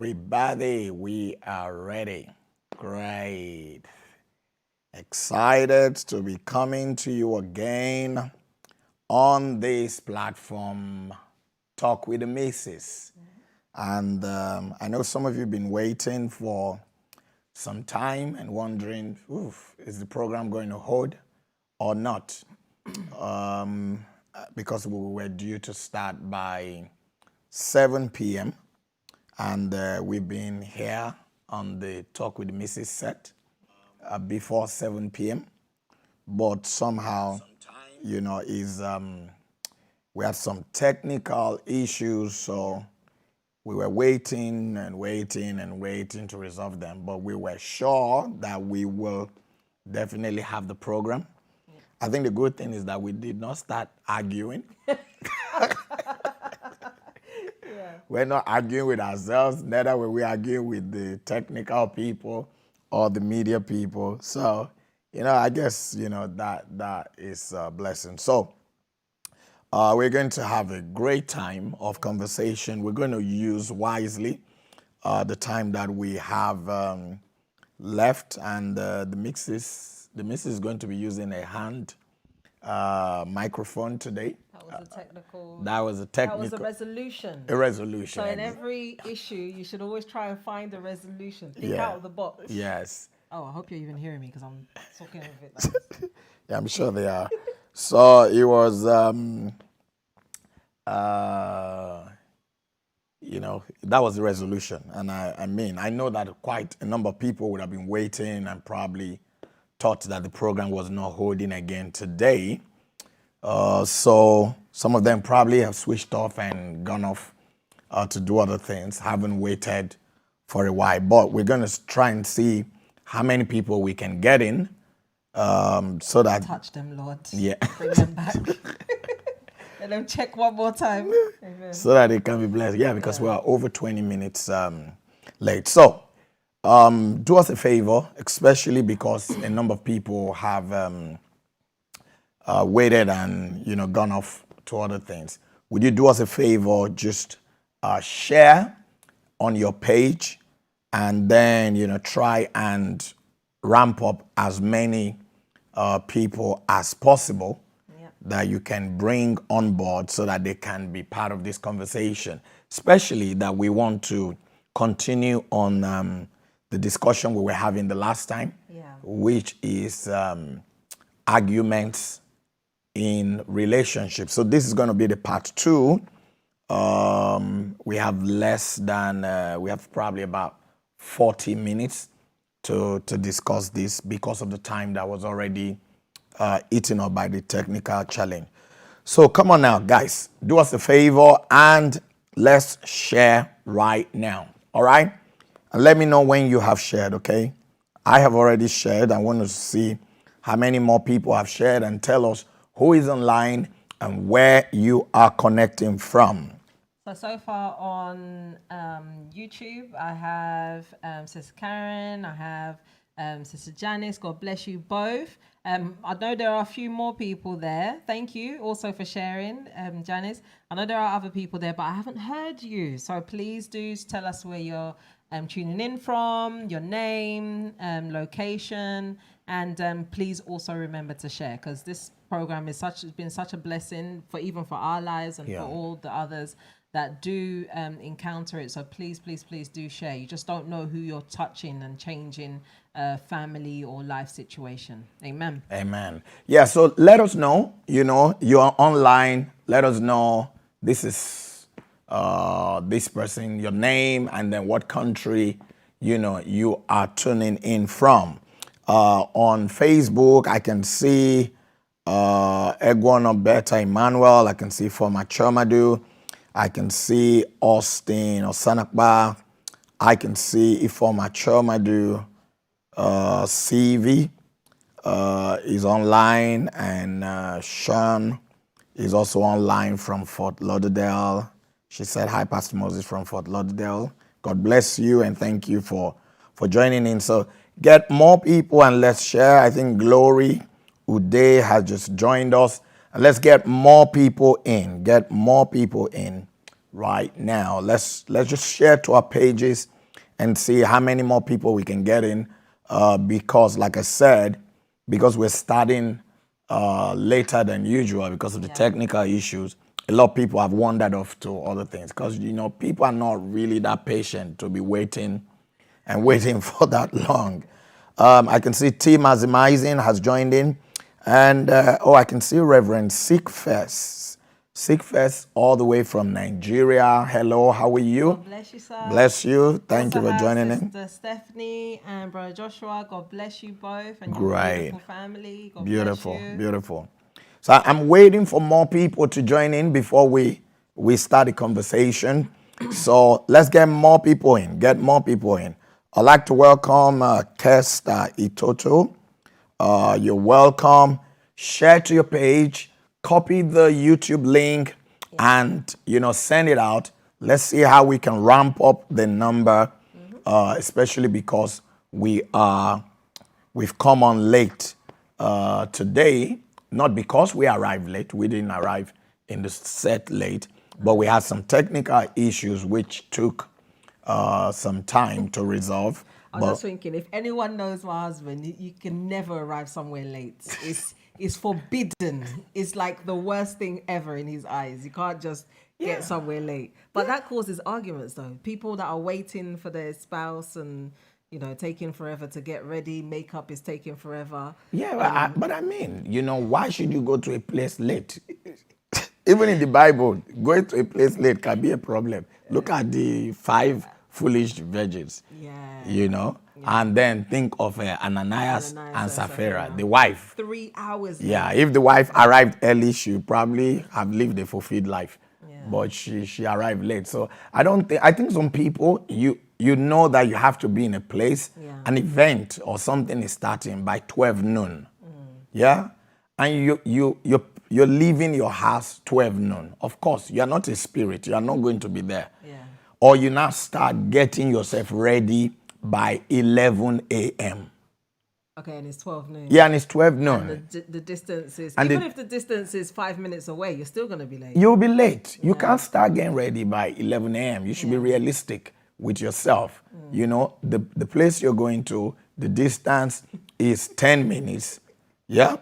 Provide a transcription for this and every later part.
Everybody, we are ready. Great. Excited to be coming to you again on this platform, Talk with the Missus. And I know some of you have been waiting for some time and wondering, is the program going to hold or not? Because we were due to start by 7 p.m. And we've been here on the Talk with the Missus set before 7 p.m. But somehow, we had some technical issues, so we were waiting and waiting and waiting to resolve them. But we were sure that we will definitely have the program. I think the good thing is that we did not start arguing. We're not arguing with ourselves, neither were we arguing with the technical people or the media people. So, I guess, that is a blessing. So, we're going to have a great time of conversation. We're going to use wisely the time that we have left, and the missus is going to be using a hand microphone today. That was a resolution. So in every issue, you should always try and find a resolution. Think out of the box. Yes. Oh, I hope you're even hearing me because I'm talking with it like this. Yeah, I'm sure they are. So it was, that was the resolution. And I know that quite a number of people would have been waiting and probably thought that the program was not holding again today. So some of them probably have switched off and gone off to do other things, haven't waited for a while. But we're going to try and see how many people we can get in so that... Touch them, Lord. Yeah. Bring them back. Let them check one more time. Amen. So that they can be blessed. Yeah, because we are over 20 minutes late. So do us a favor, especially because a number of people have... waited and gone off to other things. Would you do us a favor, just share on your page, and then try and ramp up as many people as possible that you can bring on board so that they can be part of this conversation. Especially that we want to continue on the discussion we were having the last time, which is arguments in relationships. So this is going to be the part 2. We have we have probably about 40 minutes to discuss this because of the time that was already eaten up by the technical challenge. So come on now, guys, do us a favor and let's share right now. All right? And let me know when you have shared, okay? I have already shared. I want to see how many more people have shared and tell us who is online and where you are connecting from. So far on YouTube, I have Sister Karen, I have Sister Janice. God bless you both. I know there are a few more people there. Thank you also for sharing, Janice. I know there are other people there, but I haven't heard you. So please do tell us where you're tuning in from, your name, location, and please also remember to share, because this program has been such a blessing for our lives and for all the others that do encounter it. So please do share. You just don't know who you're touching and changing family or life situation. Amen. Amen. Yeah, so let us know, you're online. Let us know this is this person, your name, and then what country, you are tuning in from. On Facebook, I can see Egwono Beta Emmanuel. I can see Former Chomadu. I can see Austin Osanakba. I can see Ifoma Chomadu. CV is online, and Sean is also online from Fort Lauderdale. She said, hi, Pastor Moses from Fort Lauderdale. God bless you, and thank you for joining in. So get more people and let's share. I think Glory Uday has just joined us. And let's get more people in. right now. Let's just share to our pages and see how many more people we can get in. Because, like I said, because we're starting later than usual because of the technical issues, a lot of people have wandered off to other things. Because people are not really that patient to be waiting and waiting for that long. I can see T. Mazimizing has joined in. And, I can see Reverend Sikfest. Sikfest all the way from Nigeria. Hello, how are you? God bless you, sir. Bless you. Thank you Also for have joining in. Sister Stephanie and Brother Joshua. God bless you both and your Great. beautiful family. God Beautiful, bless you. beautiful. So I'm waiting for more people to join in before we start the conversation. So let's get more people in. Get more people in. I'd like to welcome Kesta Itoto. You're welcome. Share to your page. Copy the YouTube link and send it out. Let's see how we can ramp up the number, especially because we've come on late today. Not because we arrived late. We didn't arrive in the set late, but we had some technical issues which took some time to resolve. I was just thinking, if anyone knows my husband, you can never arrive somewhere late. It's forbidden. It's like the worst thing ever in his eyes. You can't just get somewhere late. But that causes arguments, though. People that are waiting for their spouse and taking forever to get ready, makeup is taking forever. Yeah, but I mean, why should you go to a place late? Even in the Bible, going to a place late can be a problem. Look at the 5 foolish virgins. And then think of Ananias and Sapphira, the wife. 3 hours. Yeah, if the wife arrived early, she would probably have lived a fulfilled life. But she arrived late. So I think some people, you know that you have to be in a place, an event or something is starting by 12 noon. Yeah? And you're leaving your house 12 noon. Of course, you are not a spirit. You are not going to be there. Or you now start getting yourself ready by 11 a.m. Okay, and it's 12 noon. Yeah, and it's 12 noon. And the distance is, And even if the distance is 5 minutes away, you're still going to be late. You'll be late. You can't start getting ready by 11 a.m. You should be realistic with yourself. The place you're going to, the distance is 10 minutes. Yeah?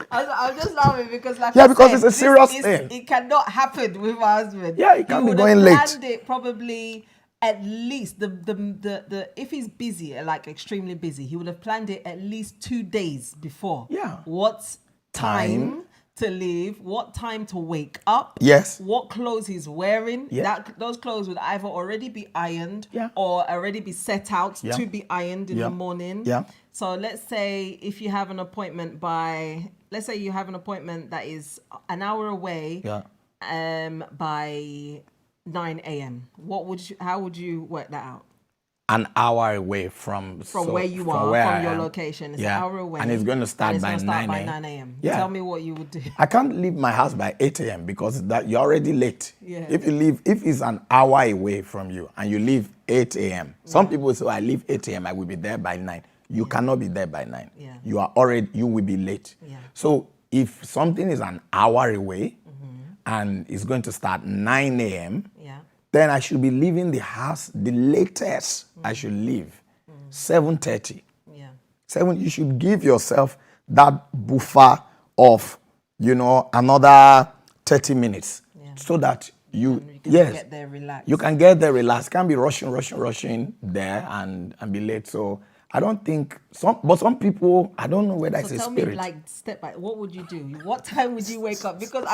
I'm just laughing because, because it's a serious thing. It cannot happen with my husband. Yeah, it can't be going late. late. He would have planned it probably at least the if he's busy, like extremely busy, he would have planned it at least 2 days before. Yeah. What time to leave? What time to wake up? Yes. What clothes he's wearing? Yeah. Those clothes would either already be ironed Yeah. or already be set out to be ironed in Yeah. the morning. Yeah. So let's say if you have an appointment let's say you have an appointment that is an hour away. By 9 a.m. How would you work that out? An hour away from where you are, from your location. It's an hour away. And it's going to start by 9 a.m. Yeah. Tell me what you would do. I can't leave my house by 8 a.m. because you're already late. Yeah. If it's an hour away from you and you leave 8 a.m. Some people say, I leave 8 a.m. I will be there by 9. You cannot be there by 9. Yeah. You will be late. Yeah. So if something is an hour away and it's going to start 9 a.m., then I should be leaving the house, the latest I should leave, 7:30. Yeah. 7, you should give yourself that buffer of, another 30 minutes so that you can get there relaxed. You can get there relaxed. Can't be rushing there and be late. So I don't think some people, I don't know whether it's a spirit. Tell me, like, step by, what would you do? What time would you wake up? Because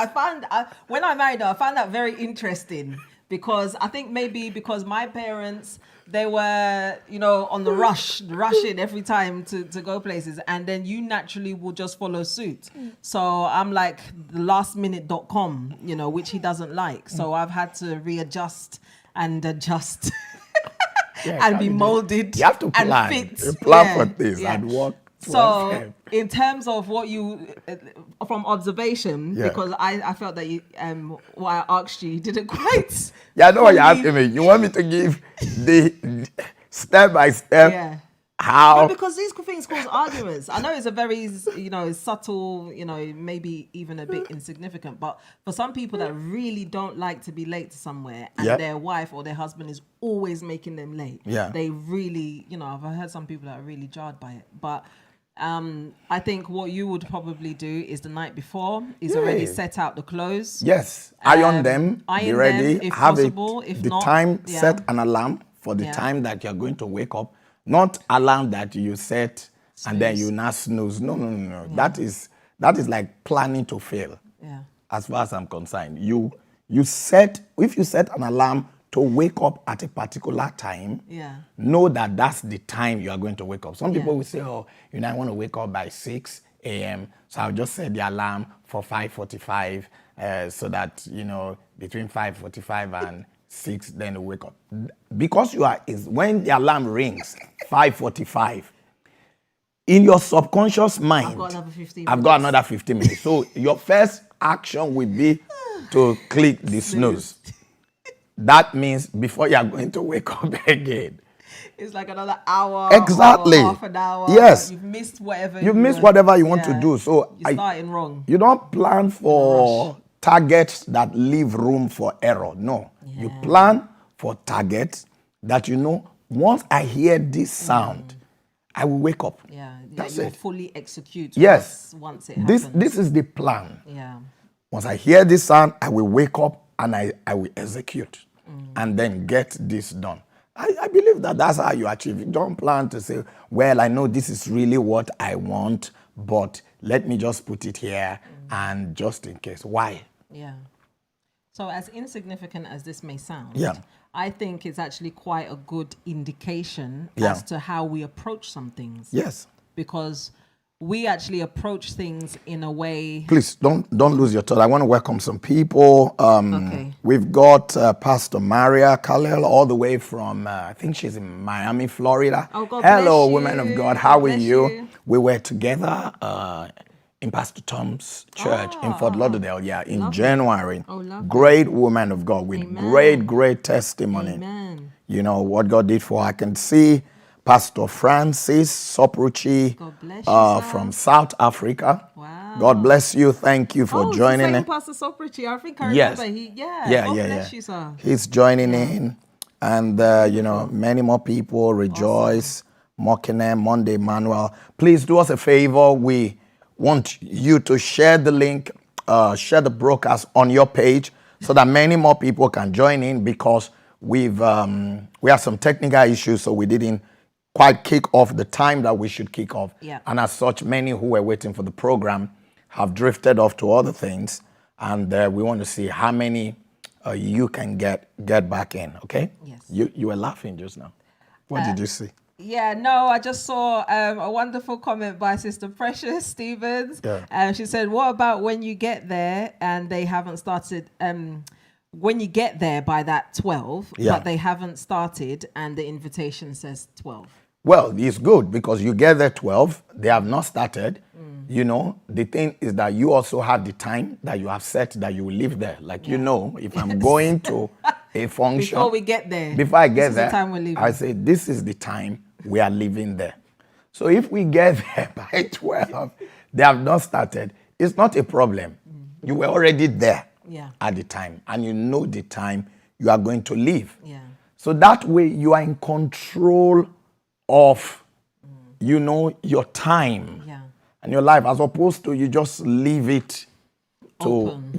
when I married her, I found that very interesting. Because I think maybe because my parents, they were, on the rushing every time to go places. And then you naturally will just follow suit. So I'm like the lastminute.com, which he doesn't like. So I've had to readjust and adjust and be molded. You have to plan. And fit. You plan for this and work. So, in terms of what you, from observation, because I felt that what I asked you didn't quite. Yeah, I know what you're asking me. You want me to give the step by step How? No, because these things cause arguments. I know it's a very, subtle, maybe even a bit insignificant, but for some people that really don't like to be late to somewhere, and Yeah. their wife or their husband is always making them late, Yeah. they really, I've heard some people that are really jarred by it. But I think what you would probably do is the night before is already Yeah. set out the clothes. Yes, iron them, be iron ready, them if have possible. it, If the not, time, yeah. set an alarm for the Yeah. time that you're going to wake up, not alarm that you set and then Snooze. you now snooze. No. That is like planning to fail. Yeah. As far as I'm concerned, you set, if you set an alarm to wake up at a particular time, Yeah. know that that's the time you are going to wake up. Some people Yeah. will say, oh, I want to wake up by 6 a.m. So I'll just set the alarm for 5:45 so that, between 5:45 and 6, then you wake up. Because when the alarm rings, 5:45, in your subconscious mind, I've got another 15 I've got another 15 minutes. So your first action will be to click the snooze. That means before you are going to wake up again. It's like another hour. Exactly. Or half an hour. Yes. You've missed whatever. You miss whatever you want to yeah. do. So You're starting wrong. You don't plan for targets that leave room for error. No. Yeah. You plan for targets that once I hear this sound, I will wake up. Yeah. That's you'll it. fully execute. Yes. Once it happens. This is the plan. Yeah. Once I hear this sound, I will wake up and I will execute and then get this done. I believe that's how you achieve it. Don't plan to say, well, I know this is really what I want, but let me just put it here and just in case. Why? Yeah. So as insignificant as this may sound, Yeah. I think it's actually quite a good indication Yeah. as to how we approach some things. Yes. Because we actually approach things in a way. Please don't lose your thought. I want to welcome some people. Okay. We've got Pastor Maria Khalil all the way from, I think she's in Miami, Florida. Oh, God Hello, bless women of you. God. How God are bless you? you. We were together in Pastor Tom's church in Fort Lauderdale, in Lovely. January. Oh, lovely. Great woman of God with Amen. great testimony. Amen. What God did for her. I can see Pastor Francis Sopruchi God bless you, sir. from South Africa. Wow. God bless you. Thank you for joining it's the in. same Pastor Soprichi. I think I Yes. remember. Yeah, God yeah, bless yeah. you, sir. He's joining in. And, many more people. Rejoice, Mokene, Monday, Manuel. Please do us a favor. We want you to share the link, share the broadcast on your page so that many more people can join in, because we have some technical issues, so we didn't quite kick off the time that we should kick off. Yeah. And as such, many who were waiting for the program have drifted off to other things. And we want to see how many you can get back in, okay? Yes. You were laughing just now. What did you see? Yeah, no, I just saw a wonderful comment by Sister Precious Stevens. Yeah. She said, what about when you get there and they haven't started, when you get there by that 12, Yeah. but they haven't started and the invitation says 12? Well, it's good because you get there 12, they have not started. The thing is that you also have the time that you have set that you will live there. Like, if I'm going to a function. Before we get there. Before I get this is there, the time we're leaving. I say, this is the time we are living there. So if we get there by 12, they have not started, it's not a problem. You were already there at the time, and you know the time you are going to leave. Yeah. So that way you are in control of, your time and your life, as opposed to you just leave it to, Open.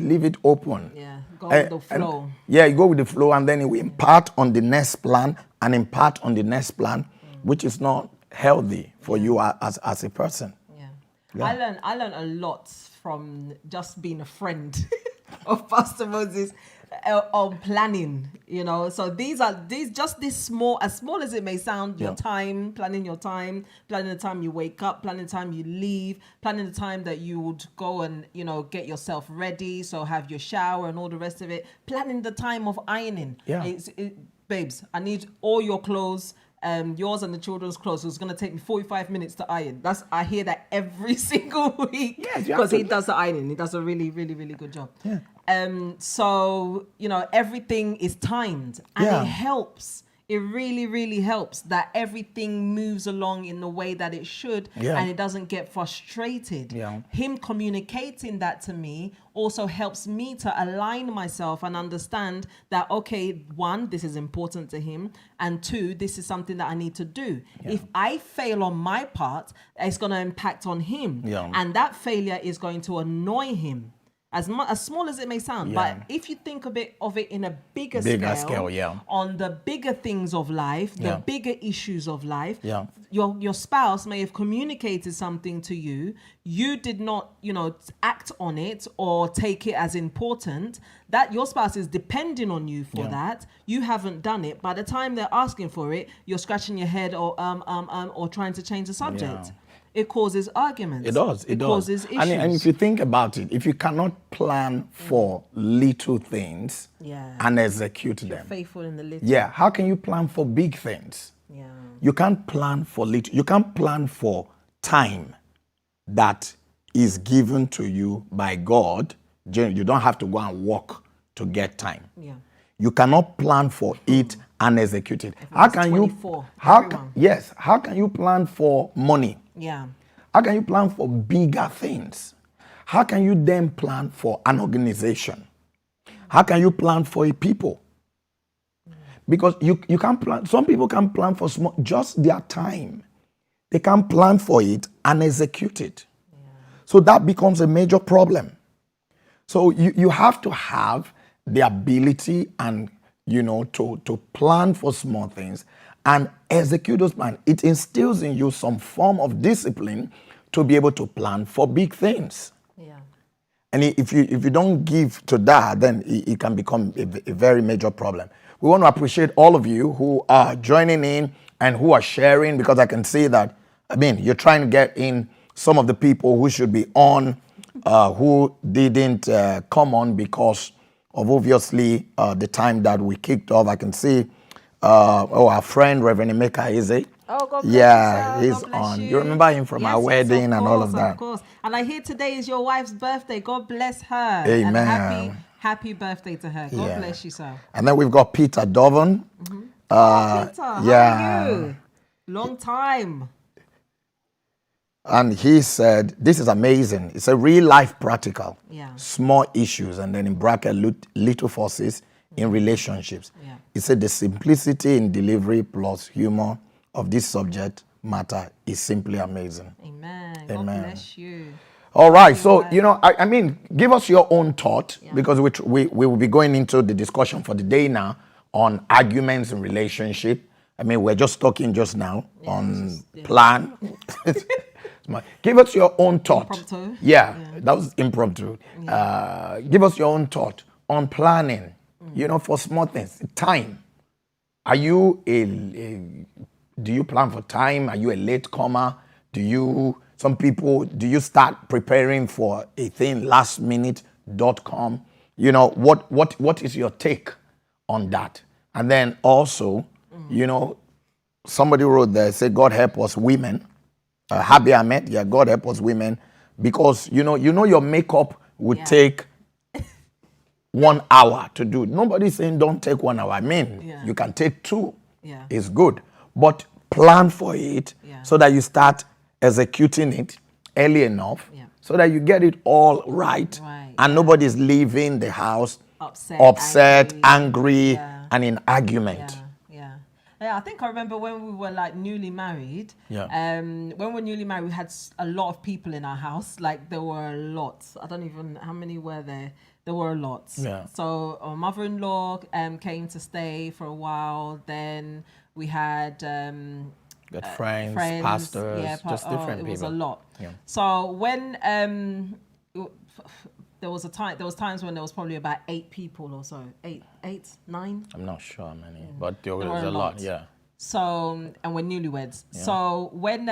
leave it open. Yeah, go with the flow. You go with the flow, and then you impart on the next plan and impart on the next plan, which is not healthy for you as a person. Yeah. I learned a lot from just being a friend of Pastor Moses on planning, So these just this small, as small as it may sound, your time, planning your time, planning the time you wake up, planning the time you leave, planning the time that you would go and, get yourself ready. So have your shower and all the rest of it. Planning the time of ironing. Yeah. Babes, I need all your clothes. Yours and the children's clothes. It's going to take me 45 minutes to iron. I hear that every single week. Yes, because he does the ironing. He does a really, really, really good job. Yeah. So, everything is timed, and it helps it really, really helps that everything moves along in the way that it should, Yeah. and it doesn't get frustrated. Yeah. Him communicating that to me also helps me to align myself and understand that, okay, one, this is important to him, and two, this is something that I need to do. If I fail on my part, it's going to impact on him, Yeah. and that failure is going to annoy him. As small as it may sound, but if you think a bit of it in a bigger scale, on the bigger things of life, the bigger issues of life, your spouse may have communicated something to you. You did not, act on it or take it as important. That your spouse is depending on you for that. You haven't done it. By the time they're asking for it, you're scratching your head or trying to change the subject. Yeah. It causes arguments. It does. It does. Causes issues. And if you think about it, if you cannot plan for little things and execute them, Faithful in the little. yeah, how can you plan for big things? Yeah. You can't plan for little. You can't plan for time that is given to you by God. You don't have to go and work to get time. Yeah. You cannot plan for it and execute it. How can you? 24, How everyone. yes? How can you plan for money? Yeah. How can you plan for bigger things? How can you then plan for an organization? How can you plan for a people? Because you can't plan, some people can plan for small, just their time. They can plan for it and execute it. So that becomes a major problem. So you have to have the ability and, to plan for small things and execute those plans. It instills in you some form of discipline to be able to plan for big things. Yeah. And if you don't give to that, then it can become a very major problem. We want to appreciate all of you who are joining in and who are sharing, because I can see that, you're trying to get in some of the people who should be on, who didn't come on because of obviously the time that we kicked off. I can see our friend Reverend Emeka Eze. Oh, God bless yeah, you, sir. he's God bless on. you. You remember him from our wedding and all of that. Of course. And I hear today is your wife's birthday. God bless her. Amen. And happy birthday to her. God Yeah. bless you, sir. And then we've got Peter Dovan. Peter, yeah. how are you? Long time. And he said, this is amazing. It's a real life practical. Yeah. Small issues, and then in bracket, little forces in relationships. Yeah. He said the simplicity in delivery plus humor of this subject matter is simply amazing. Amen. Amen. God bless you. All right. So, give us your own thought, because we will be going into the discussion for the day now on arguments in relationship. We're just talking just now on plan. Give us your own thought. Impromptu. Yeah, that was impromptu. Give us your own thought on planning, for small things. Time. Are you do you plan for time? Are you a late comer? Do you start preparing for a thing lastminute.com? What is your take on that? And then also, somebody wrote there, say, God help us women. Habi Ahmed, God help us women, because your makeup would take 1 hour to do. Nobody's saying don't take 1 hour. You can take 2. Yeah. It's good, but plan for it so that you start executing it early enough, so that you get it all right. And nobody's leaving the house upset, angry and in argument. Yeah, I think I remember when we were like newly married. When we were newly married, we had a lot of people in our house. Like there were lots. I don't even how many were there. There were lots. Yeah. So our mother-in-law came to stay for a while. Then we had friends, pastors, just different people. It was a lot. Yeah. So when there was times when there was probably about 8 people or so. 8, 9. I'm not sure how many, but there was a lot. Yeah. So, and we're newlyweds. Yeah. So when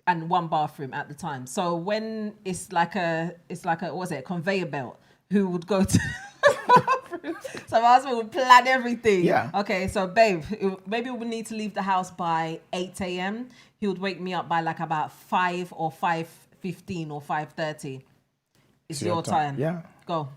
and one bathroom at the time. So when it's like a conveyor belt who would go to the bathroom. So my husband would plan everything. Yeah. Okay, so babe, maybe we need to leave the house by 8 a.m. He would wake me up by like about 5 or 5:15 or 5:30. It's your time. Yeah. Go.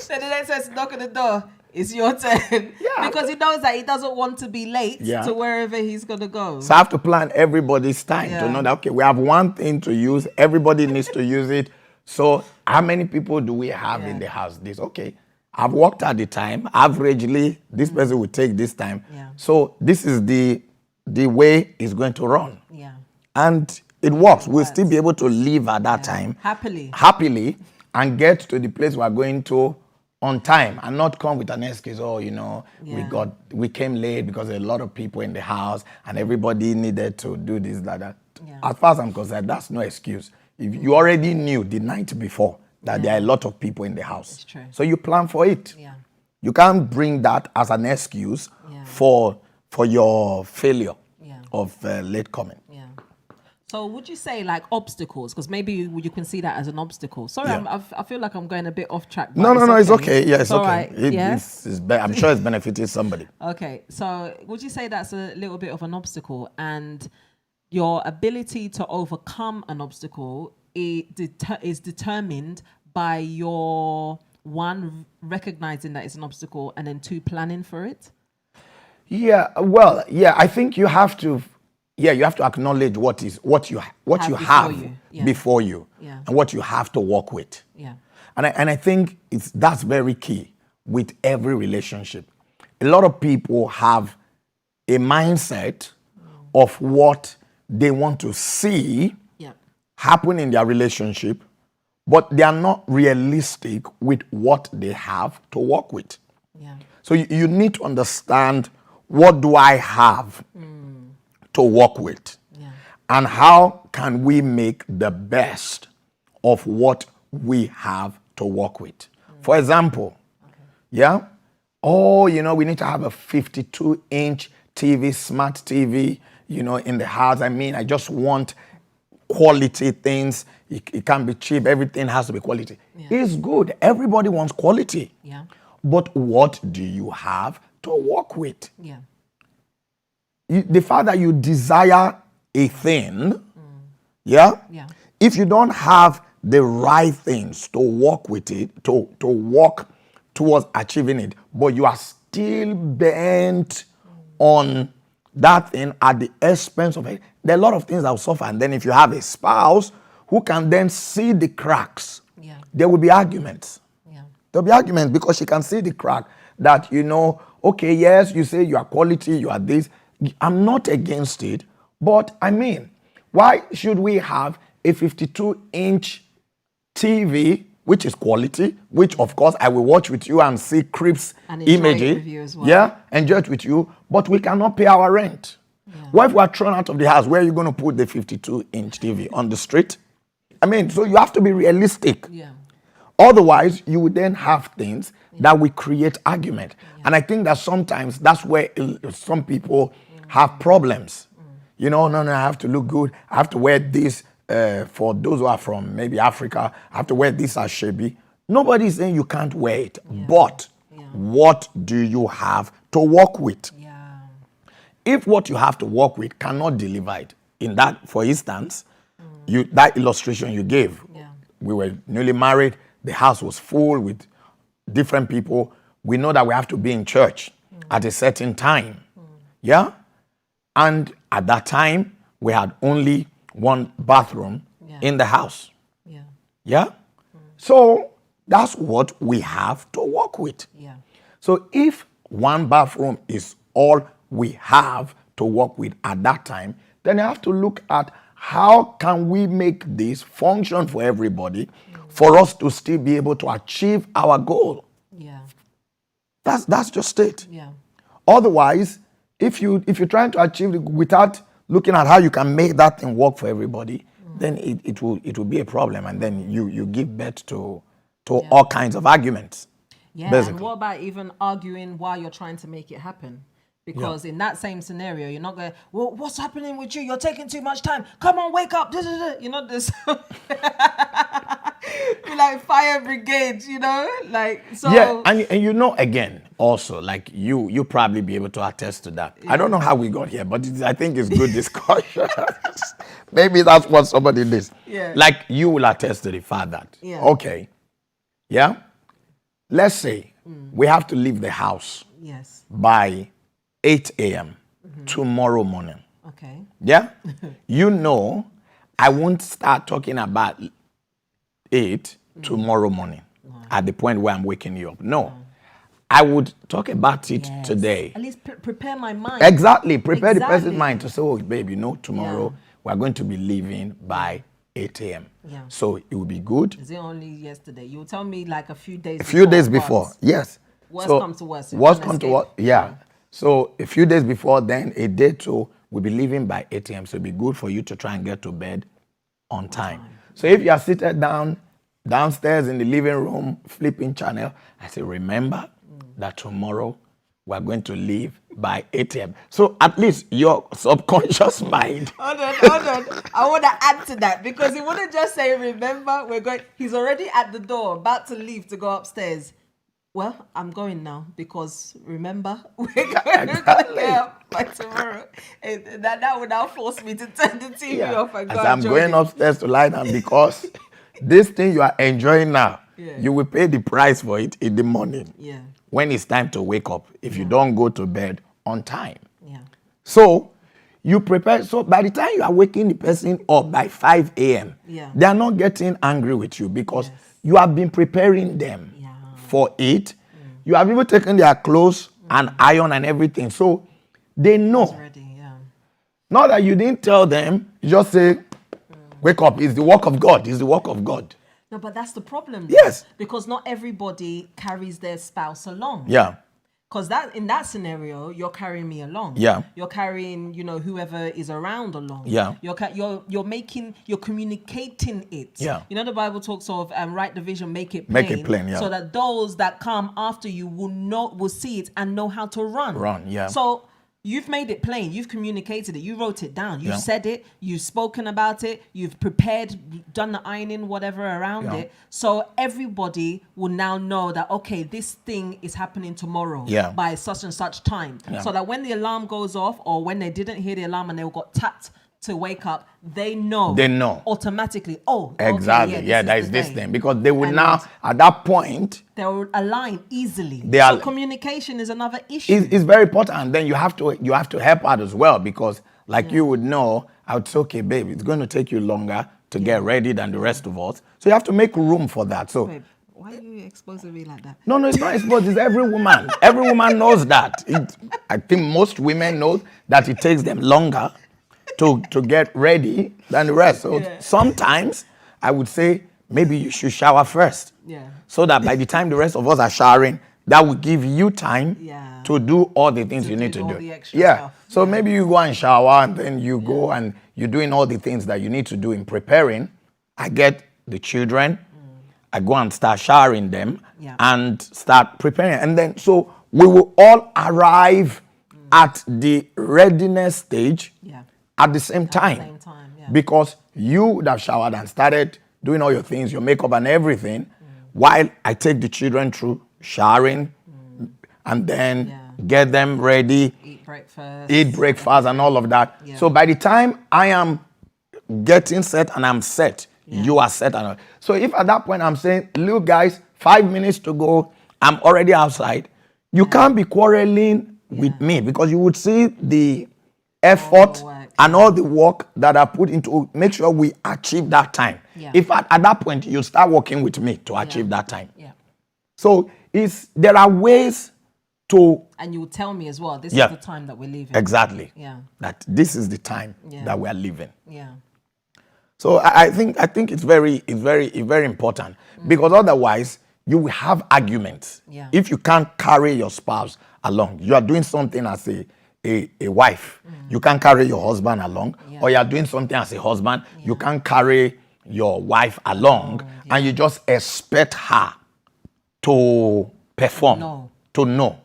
So the next person knock on the door. it's your turn. Yeah. Because he knows that he doesn't want to be late Yeah. to wherever he's going to go. So I have to plan everybody's time to Yeah. know that, okay, we have one thing to use. Everybody needs to use it. So how many people do we have in the house? This, okay. I've worked out the time. Averagely, this person will take this time. Yeah. So this is the way it's going to run. Yeah. And it works. We'll still be able to live at that time Happily. and get to the place we're going to on time and not come with an excuse. Oh, we came late because there are a lot of people in the house and everybody needed to do this, that. Yeah. As far as I'm concerned, that's no excuse. If you already knew the night before that there are a lot of people in the house. It's true. So you plan for it. Yeah. You can't bring that as an excuse for your failure of late coming. Yeah. So would you say like obstacles? Because maybe you can see that as an obstacle. Sorry, Yeah. I feel like I'm going a bit off track. But No, it's okay. Yeah, it's all okay. right. I'm sure it's benefiting somebody. Okay, so would you say that's a little bit of an obstacle, and your ability to overcome an obstacle is determined by your one, recognizing that it's an obstacle, and then two, planning for it? I think you have to acknowledge what you have before you Yeah. and what you have to work with. Yeah. And I think that's very key with every relationship. A lot of people have a mindset of what they want to see happen in their relationship, but they are not realistic with what they have to work with. Yeah. So you need to understand, what do I have to work with? Yeah. And how can we make the best of what we have to work with? For example, we need to have a 52-inch TV, smart TV, in the house. I mean, I just want quality things. It can't be cheap. Everything has to be quality. Yeah. It's good. Everybody wants quality. Yeah. But what do you have to work with? Yeah. The fact that you desire a thing, Yeah. if you don't have the right things to work with it, to work towards achieving it, but you are still bent on that thing at the expense of it, there are a lot of things that will suffer. And then if you have a spouse who can then see the cracks, there will be arguments. There'll be arguments because she can see the crack that, okay, yes, you say you are quality, you are this. I'm not against it, but I mean, why should we have a 52-inch TV, which is quality, which of course I will watch with you and see Crips and enjoy images. it with you as well. Enjoy it with you, but we cannot pay our rent. What if we are thrown out of the house? Where are you going to put the 52-inch TV? On the street? I mean, so you have to be realistic. Otherwise, you would then have things that will create argument. And I think that sometimes that's where some people have problems. No, I have to look good. I have to wear this. For those who are from maybe Africa, I have to wear this as shabby. Nobody is saying you can't wear it. But what do you have to work with? If what you have to work with cannot deliver it, in that, for instance, that illustration you gave, we were newly married, the house was full with different people. We know that we have to be in church at a certain time. And at that time, we had only one bathroom in the house. So that's what we have to work with. So if one bathroom is all we have to work with at that time, then you have to look at how can we make this function for everybody for us to still be able to achieve our goal. That's just it. Otherwise, if you're trying to achieve it without looking at how you can make that thing work for everybody, then it will be a problem, and then you give birth to all kinds of arguments. And what about even arguing while you're trying to make it happen? Because in that same scenario, you're not going, well, what's happening with you? You're taking too much time. Come on, wake up. This. Like fire brigade, like so. Yeah, and again, also, like you probably be able to attest to that. I don't know how we got here, but I think it's good discussion. Maybe that's what somebody did. Like you will attest to the fact that, okay, let's say we have to leave the house Yes. by 8 a.m. tomorrow morning. Okay. Yeah? You know, I won't start talking about it tomorrow morning at the point where I'm waking you up. No. I would talk about it Yes. today. At least prepare my mind. Exactly. Prepare the person's Exactly. mind to say, oh, babe, you know, tomorrow we're going to be leaving by 8 a.m. Yeah. So it will be good. Is it only yesterday? You will tell me like a few days. A few days before, but yes. Worst So, come to worst. Worst come to worst, yeah. So a few days before, then a day two, we'll be leaving by 8 a.m. So it'll be good for you to try and get to bed on time. So if you are seated downstairs in the living room, flipping channel, I say, remember that tomorrow we're going to leave by 8 a.m. So at least your subconscious mind. Hold on. I want to add to that because he wouldn't just say, remember, we're going. He's already at the door, about to leave to go upstairs. Well, I'm going now because remember, we're going to get up by tomorrow. And that would now force me to turn the TV off and go As and I'm join going him. upstairs to lie down because this thing you are enjoying now, you will pay the price for it in the morning. Yeah. When it's time to wake up, if you don't go to bed on time. Yeah. So you prepare. So by the time you are waking the person up by 5 a.m., they are not getting angry with you because you have been preparing them for it. You have even taken their clothes and iron and everything. So they know. Ready, yeah. Not that you didn't tell them, you just say, wake up. It's the work of God. It's the work of God. No, but that's the problem. Yes. Because not everybody carries their spouse along. Yeah. Because in that scenario, you're carrying me along. Yeah. You're carrying, whoever is around along. Yeah. You're communicating it. Yeah. The Bible talks of write the vision, make it plain. Make it plain, yeah. So that those that come after you will see it and know how to run. Run, yeah. So you've made it plain. You've communicated it. You wrote it down. You've said it. You've spoken about it. You've prepared, done the ironing, whatever around it. So everybody will now know that, okay, this thing is happening tomorrow by such and such time. So that when the alarm goes off or when they didn't hear the alarm and they got tapped to wake up, they know. They know. Automatically. Oh, exactly. Okay, yeah, that is is the this day. thing. Because they will now, at that point, they will align easily. So communication is another issue. It's very important. And then you have to help out as well because like you would know, I would say, okay, babe, it's going to take you longer to get ready than the rest of us. So you have to make room for that. So Babe, why are you exposing me like that? No, it's not exposed. It's every woman. Every woman knows that. I think most women know that it takes them longer to get ready than the rest. So sometimes I would say maybe you should shower first. Yeah. So that by the time the rest of us are showering, that will give you time to do all the things you need to all do. the extra stuff. So maybe you go and shower and then you go and you're doing all the things that you need to do in preparing. I get the children. I go and start showering them and start preparing. And then so we will all arrive at the readiness stage at the same time. Because you would have showered and started doing all your things, your makeup and everything, while I take the children through showering and then get them ready, eat breakfast and all of that. So by the time I am getting set and I'm set, you are set. So if at that point I'm saying, look guys, 5 minutes to go, I'm already outside, you can't be quarreling with me because you would see the effort and all the work that I put into make sure we achieve that time. If at that point you start working with me to achieve that time. So there are ways to... And you will tell me as well, this is the time that we're leaving. Exactly. That this is the time that we are leaving. Yeah. So I think it's very important because otherwise you will have arguments. If you can't carry your spouse along, you are doing something as a wife, you can't carry your husband along, or you are doing something as a husband, you can't carry your wife along, and you just expect her to perform, to know.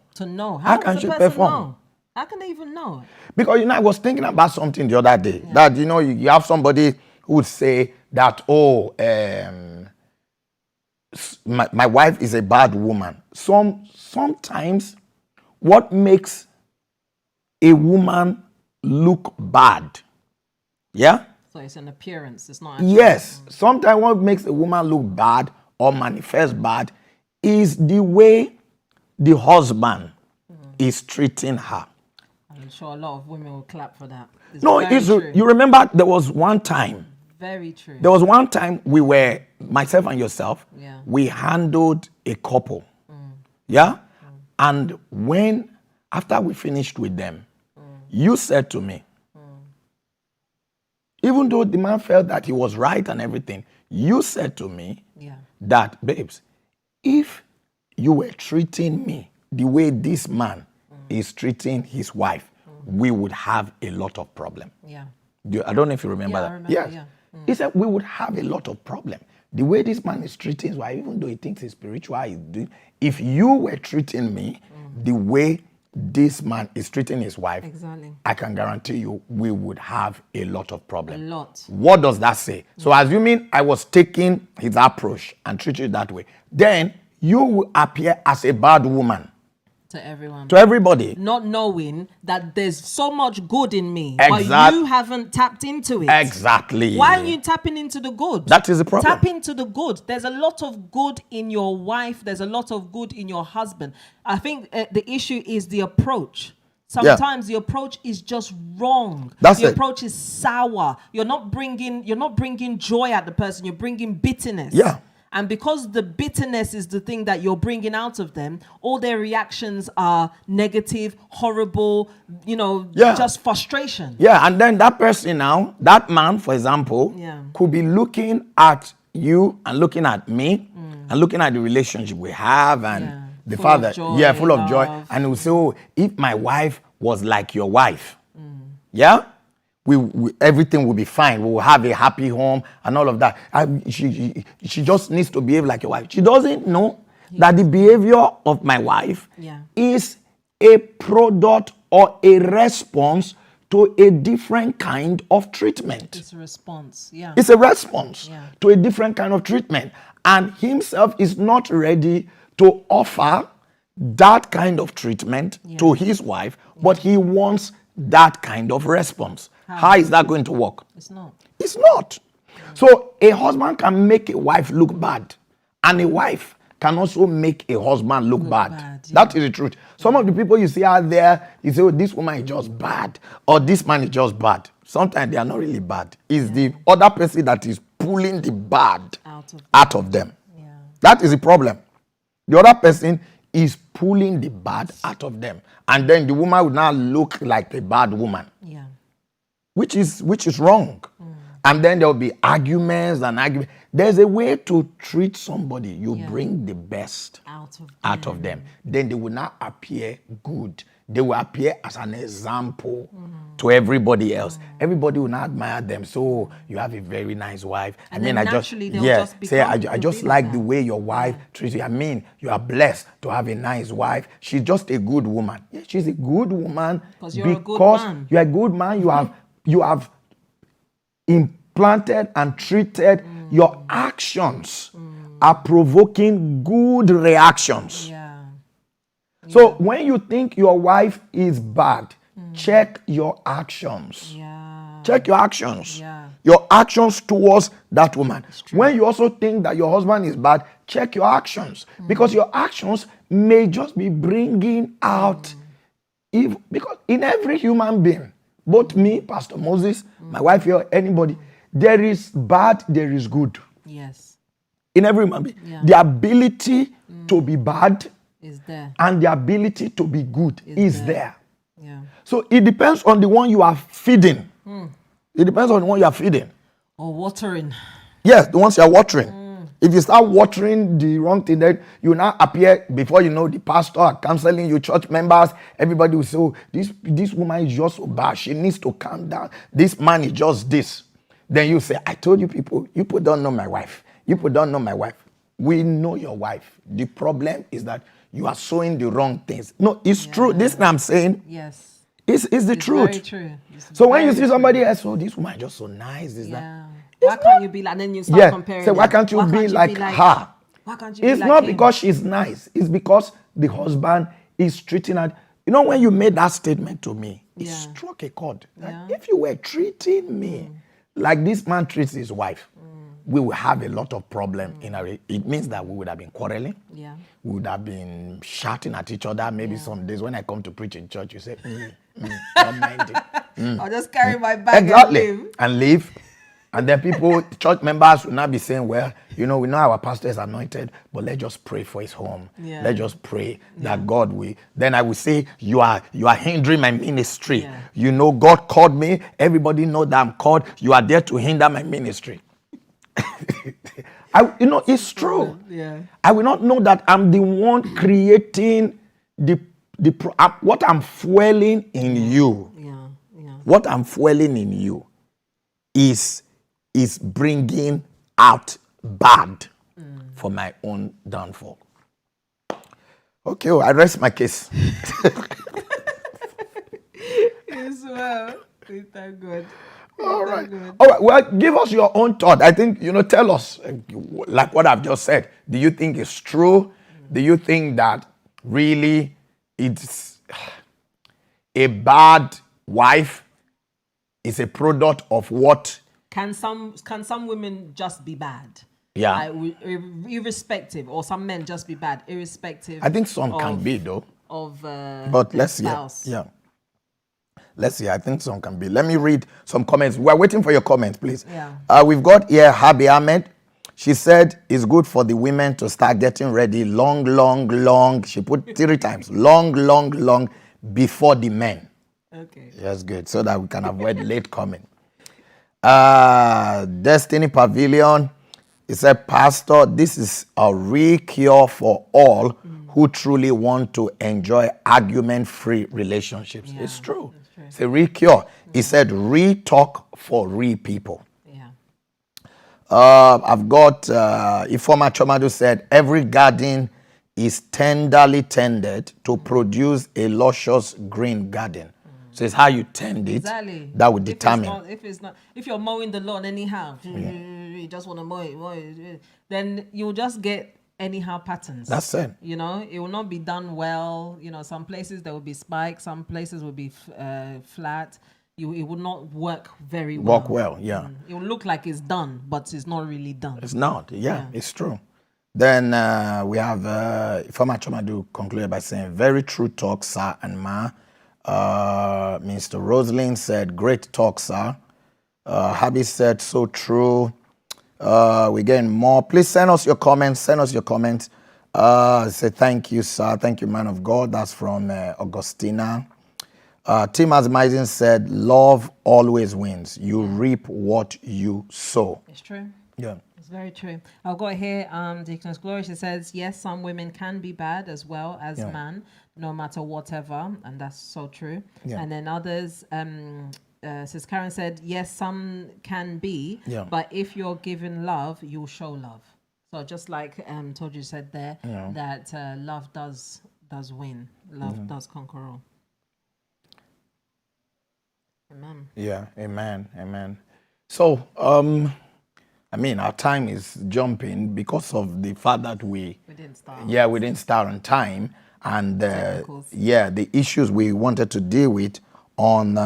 How can does she the person perform? know? How can they even know? Because I was thinking about something the other day that you have somebody who would say that my wife is a bad woman. Sometimes what makes a woman look bad, So it's an appearance. It's not. Yes. Sometimes what makes a woman look bad or manifest bad is the way the husband is treating her. I'm sure a lot of women will clap for that. It's No, very it's, true. you remember there was one time Very true. There was one time we were, myself and yourself, Yeah. we handled a couple. Yeah? And after we finished with them, you said to me, even though the man felt that he was right and everything, you said to me Yeah. that, babes, if you were treating me the way this man is treating his wife, we would have a lot of problem. Yeah. I don't know if you remember Yeah, that. I remember, Yes. yeah. He said we would have a lot of problem. The way this man is treating his wife, even though he thinks he's spiritual, if you were treating me the way this man is treating his wife, Exactly. I can guarantee you we would have a lot of problem. A lot. What does that say? So assuming I was taking his approach and treating it that way, then you will appear as a bad woman To everyone. to everybody. Not knowing that there's so much good in me, Exact- but you haven't tapped into it. Exactly. Why aren't you tapping into the good? That is the problem. Tap into the good. There's a lot of good in your wife. There's a lot of good in your husband. I think the issue is the approach. Sometimes the approach is just wrong. That's the it. approach is sour. You're not bringing joy at the person. You're bringing bitterness. Yeah. And because the bitterness is the thing that you're bringing out of them, all their reactions are negative, horrible, Yeah. just frustration. Yeah, and then that person now, that man, for example, Yeah. could be looking at you and looking at me and looking at the relationship we have and Yeah. the Full father, of joy, full of joy. love. And he will say, oh, if my wife was like your wife, yeah, we everything will be fine. We will have a happy home and all of that. She just needs to behave like your wife. She doesn't know that the behavior of my wife Yeah. is a product or a response to a different kind of treatment. It's a response. Yeah. It's a response Yeah. to a different kind of treatment. And himself is not ready to offer that kind of treatment to his wife, but he wants that kind of response. How is that going to work? It's not. It's not. So a husband can make a wife look bad, and a wife can also make a husband look bad. bad, yeah. That is the truth. Some of the people you see out there, you say, oh, this woman is just bad, or this man is just bad. Sometimes they are not really bad. It's the other person that is pulling the bad out of them. Yeah. That is the problem. The other person is pulling the bad out of them. And then the woman will now look like a bad woman, Yeah. which is wrong. And then there will be arguments and arguments. There's a way to treat somebody. You bring the best out of them. Then they will not appear good. They will appear as an example to everybody else. Everybody will not admire them. So you have a very nice wife. And then naturally they'll just say I become just like like that. the way your wife treats you. I mean, you are blessed to have a nice wife. She's just a good woman. Yeah, she's a good woman 'Cause you're a good man. you're a good man. You have implanted and treated. Your actions are provoking good reactions. Yeah. So when you think your wife is bad, check your actions. Yeah. Check your actions. Yeah. Your actions towards that woman. When you also think that your husband is bad, check your actions. Because your actions may just be bringing out evil. Because in every human being, both me, Pastor Moses, my wife here, anybody, there is bad, there is good. Yes. In every human being. Yeah. The ability to be bad Is there. and the ability to be good is there. Yeah. So it depends on the one you are feeding. It depends on the one you are feeding. Or watering. Yes, the ones you are watering. If you start watering the wrong thing, then you now appear before you know the pastor counseling you, church members, everybody will say, oh, this woman is just so bad. She needs to calm down. This man is just this. Then you say, I told you people don't know my wife. You people don't know my wife. We know your wife. The problem is that you are sowing the wrong things. No, it's true. This thing I'm saying Yes. is the It's truth. very true. It's So when you very see somebody else, oh, this woman is just so nice. Is that? Yeah. Why can't you be like, then you start comparing. Say, why them. can't you be like her? Why can't you be It's like not him? because she's nice. It's because the husband is treating her. You know, when you made that statement to me, it Yeah. struck a chord. Like, Yeah. if you were treating me like this man treats his wife, we will have a lot of problem in our. It means that we would have been quarreling. Yeah. We would have been shouting at each other. Maybe some days when I come to preach in church, you say, don't mind it. I'll just carry my bag Exactly. and leave. And leave. And then people, church members will not be saying, well, we know our pastor is anointed, but let's just pray for his home. Yeah. Let's just pray that God will. Then I will say, you are hindering my ministry. Yeah. God called me. Everybody know that I'm called. You are there to hinder my ministry. It's true. Yeah. I will not know that I'm the one creating what I'm fueling in you. Yeah. Yeah. What I'm fueling in you is bringing out bad for my own downfall. Okay, I rest my case. Yes, well, we thank God. All right. Well, give us your own thought. I think, tell us, like what I've just said. Do you think it's true? Do you think that really it's a bad wife is a product of what? Can some women just be bad? Yeah. Irrespective, or some men just be bad, irrespective. I think some can be though. Of but let's see. spouse. Yeah. Let's see. I think some can be. Let me read some comments. We're waiting for your comments, please. Yeah. We've got here Habi Ahmed. She said it's good for the women to start getting ready long. She put 3 times. Long before the men. Okay. That's good. So that we can avoid late coming. Destiny Pavilion. He said, Pastor, this is a real cure for all who truly want to enjoy argument-free relationships. Yeah, it's true. that's true. It's a real cure. He said, real talk for real people. Yeah. I've got Ifoma Chomadu said, every garden is tenderly tended to produce a luscious green garden. So it's how you tend it that would determine. If you're mowing the lawn anyhow, you just want to mow it, then you'll just get anyhow patterns. That's it. It will not be done well. Some places there will be spikes, some places will be flat. It will not work very well. Work well, yeah. It will look like it's done, but it's not really done. It's not, yeah. It's true. Then we have Ifoma Chomadu concluded by saying, very true talk, sir and ma. Mr. Rosalind said, great talk, sir. Habi said, so true. We're getting more. Please send us your comments. Say thank you, sir. Thank you, man of God. That's from Augustina. Tim Azmizin said, love always wins. You reap what you sow. It's true. Yeah. It's very true. I've got here, Deaconess Gloria, she says, yes, some women can be bad as well as man, no matter whatever. And that's so true. Yeah. And then others, Sis Karen said, yes, some can be, but if you're given love, you'll show love. So just like Toji said there, that love does win. Love does conquer all. Amen. Yeah, amen. So, our time is jumping because of the fact that we didn't start. Yeah, we didn't start on time. And the issues we wanted to deal with on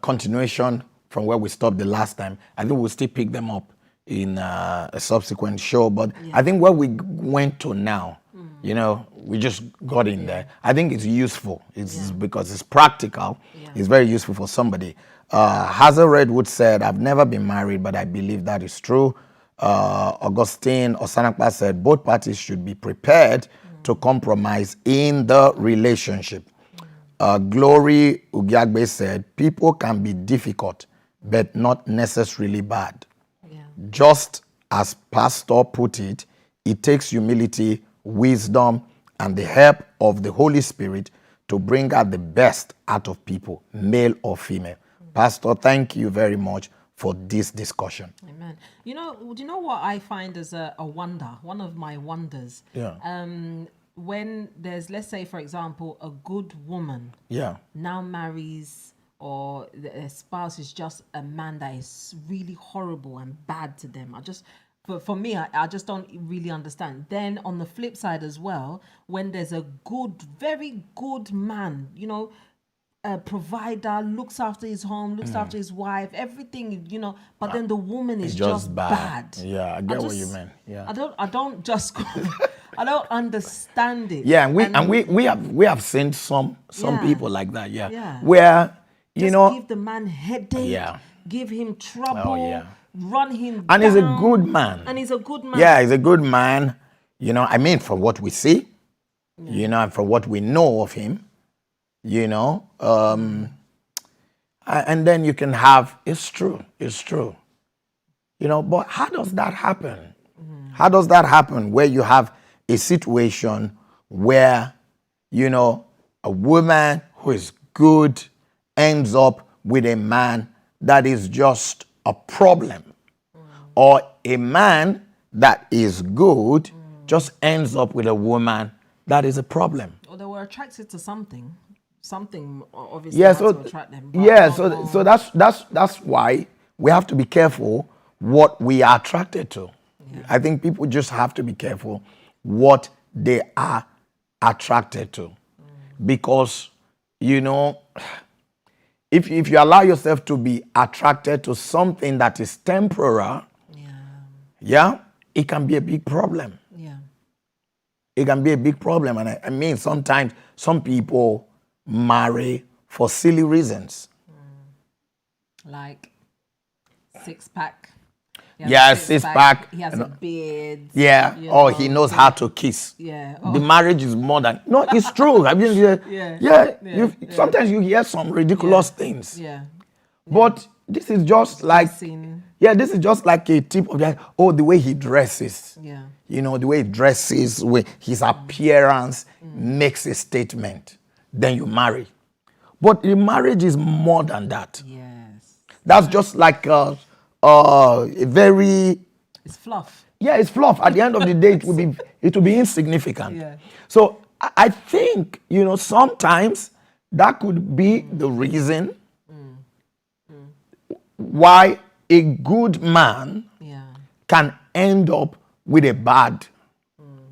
continuation from where we stopped the last time. I think we'll still pick them up in a subsequent show. But I think where we went to now, we just got in there. I think it's useful. It's because it's practical. It's very useful for somebody. Hazel Redwood said, I've never been married, but I believe that is true. Augustine Osanakpa said, both parties should be prepared to compromise in the relationship. Glory Ugiagbe said, people can be difficult, but not necessarily bad. Yeah. Just as Pastor put it, it takes humility, wisdom, and the help of the Holy Spirit to bring out the best out of people, male or female. Pastor, thank you very much for this discussion. Amen. Do you know what I find as a wonder? One of my wonders. Yeah. When there's, let's say, for example, a good woman now marries, or the spouse is just a man that is really horrible and bad to them. For me, I just don't really understand. Then on the flip side as well, when there's a good, very good man, a provider, looks after his home, looks after his wife, everything, you know. But then the woman is just bad. Yeah, I get what you mean. Yeah. I don't just I don't understand it. Yeah, and we have seen some Yeah. people like that. Yeah. Yeah. Where you Just know, give the man headache. Yeah. Give him trouble. yeah. Run him and down. he's a good man. And he's a good man. Yeah, he's a good man. You know, I mean, from what we see, you know, and from what we know of him, you know, and then you can have, it's true, you know, but how does that happen? How does that happen where you have a situation where, you know, a woman who is good ends up with a man that is just a problem, or a man that is good just ends up with a woman that is a problem? Or they were attracted to something. Something obviously Yeah, had so to attract them. but yeah, I don't so know. that's why we have to be careful what we are attracted to. I think people just have to be careful what they are attracted to, because you know, if you allow yourself to be attracted to something that is temporal, yeah, it can be a big problem. Yeah. It can be a big problem, and I mean sometimes some people marry for silly reasons. Like six pack. He has Yeah, a six-pack. He has a beard. Yeah, you or know, he knows how to kiss. Yeah. The marriage is more than no. It's true. I mean, Yeah. sometimes you hear some ridiculous things, Yeah. but this is just like Seen. this is just like a tip of the the way he dresses. Yeah. You know, the way he dresses, with his appearance makes a statement. Then you marry, but the marriage is more than that. Yes. That's just like a very It's fluff. it's fluff. At the end of the day, it will be insignificant. Yeah. So I think, you know, sometimes that could be the reason why a good man Yeah. can end up with a bad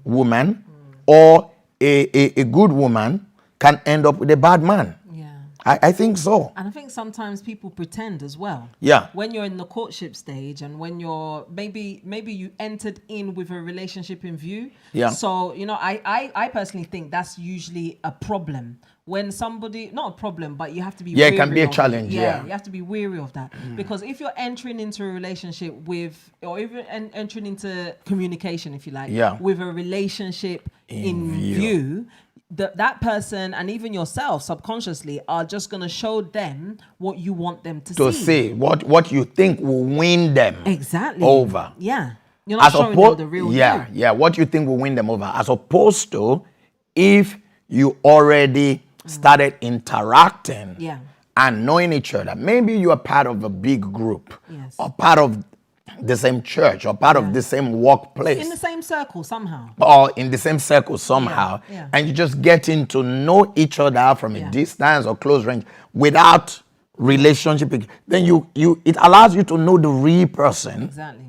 woman, or a good woman can end up with a bad man. Yeah. I think so. And I think sometimes people pretend as well. Yeah. When you're in the courtship stage, and when you're maybe you entered in with a relationship in view. Yeah. So, you know, I personally think that's usually a problem. When somebody, not a problem, but you have to be Yeah, it can wary be a of it. challenge, yeah. You have to be wary of that. Because if you're entering into a relationship with, or even entering into communication, if you like, Yeah. with a relationship in view. view, that person and even yourself subconsciously are just going to show them what you want them to To see. say what you think will win them Exactly. over. Yeah. You're not showing them the real you. what you think will win them over, as opposed to if you already started interacting Yeah. and knowing each other. Maybe you are part of a big group, Yes. or part of the same church, or part of the same workplace, In the same circle somehow. or in the same circle somehow, yeah. and you just getting to know each other from a Yeah. distance or close range without relationship. Then it allows you to know the real person, Exactly.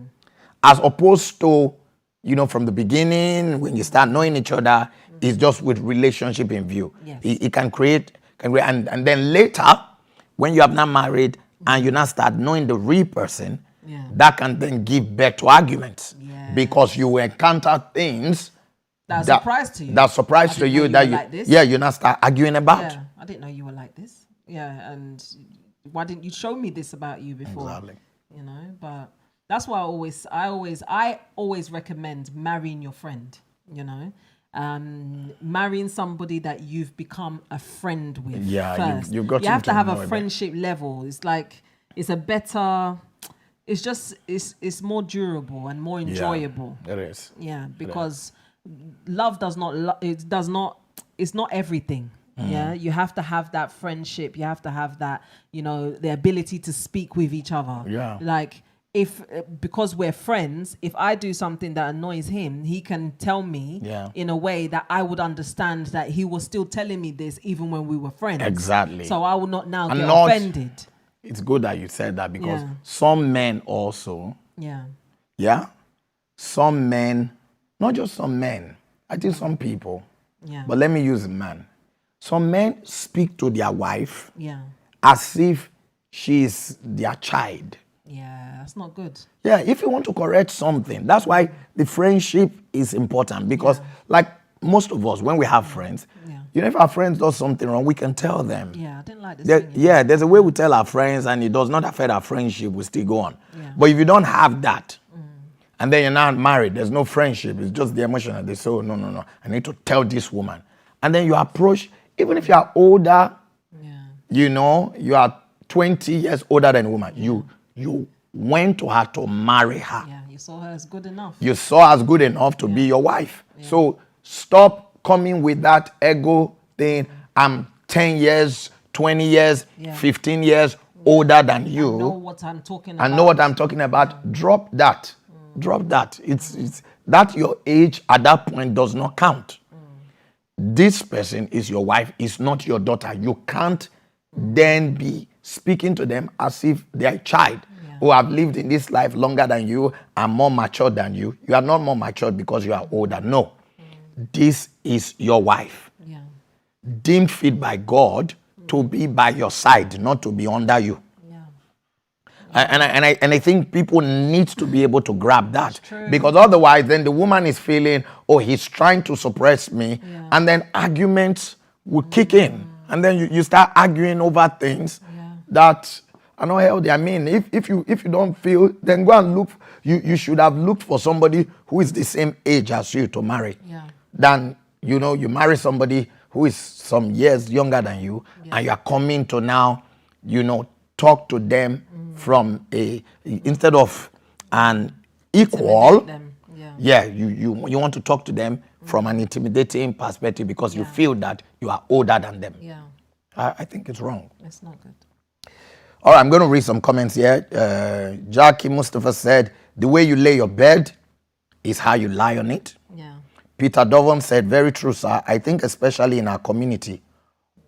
as opposed to, you know, from the beginning when you start knowing each other, it's just with relationship in view. Yes. It can create, and then later when you have not married and you now start knowing the real person, Yeah. that can then give birth to arguments, Yes. because you will encounter things That's a surprise to you. that surprise I to didn't you know that were you like this. you now start arguing about. Yeah. I didn't know you were like this. Yeah. And why didn't you show me this about you before? Exactly. You know, but that's why I always recommend marrying your friend, you know. Marrying somebody that you've become a friend with. Yeah, first. you've got you have to to have know a a bit. friendship level. It's like it's a better, it's more durable and more enjoyable. It is. Yeah, because love does not it's not everything. Yeah, you have to have that friendship. You have to have that, you know, the ability to speak with each other. Yeah. Like if because we're friends, if I do something that annoys him, he can tell me Yeah. in a way that I would understand that he was still telling me this even when we were friends. Exactly. So I will not now And get not- offended. It's good that you said that, because Yeah. some men also, some men, not just some men, I think some people, Yeah. but let me use a man. Some men speak to their wife Yeah. as if she is their child. Yeah. That's not good. Yeah, if you want to correct something, that's why the friendship is important, because like most of us, when we have friends, Yeah. you know, if our friends do something wrong, we can tell them. Yeah. I didn't like this. thing, Yeah, there's a way we tell our friends and it does not affect our friendship, we still go on. Yeah. But if you don't have that, and then you're not married, there's no friendship, it's just the emotional. They say, oh, no, I need to tell this woman. And then you approach, even if you are older, Yeah. you know, you are 20 years older than a woman, you went to her to marry her. Yeah. You saw her as good enough. You saw her as good enough to be your wife. So stop coming with that ego thing. I'm 10 years, 20 years, 15 years older than you. I know what I'm talking about. I know what I'm talking about. Drop that. Drop that. It's that your age at that point does not count. This person is your wife, is not your daughter. You can't then be speaking to them as if they're a child who have lived in this life longer than you and more mature than you. You are not more mature because you are older. No. This is your wife, Yeah. deemed fit by God to be by your side, not to be under you. Yeah. And I think people need to be able to grab that, true. because otherwise then the woman is feeling, oh, he's trying to suppress me, and then arguments will kick in, and then you start arguing over things that are not healthy. I mean, if you don't feel, then go and look. You should have looked for somebody who is the same age as you to marry, than you marry somebody who is some years younger than you, and you are coming to now, talk to them from instead of an equal. Them. Yeah, you want to talk to them from an intimidating perspective because you feel that you are older than them. Yeah. I think it's wrong. It's not good. All right, I'm going to read some comments here. Jackie Mustafa said, the way you lay your bed is how you lie on it. Yeah. Peter Dovon said, very true, sir. I think especially in our community,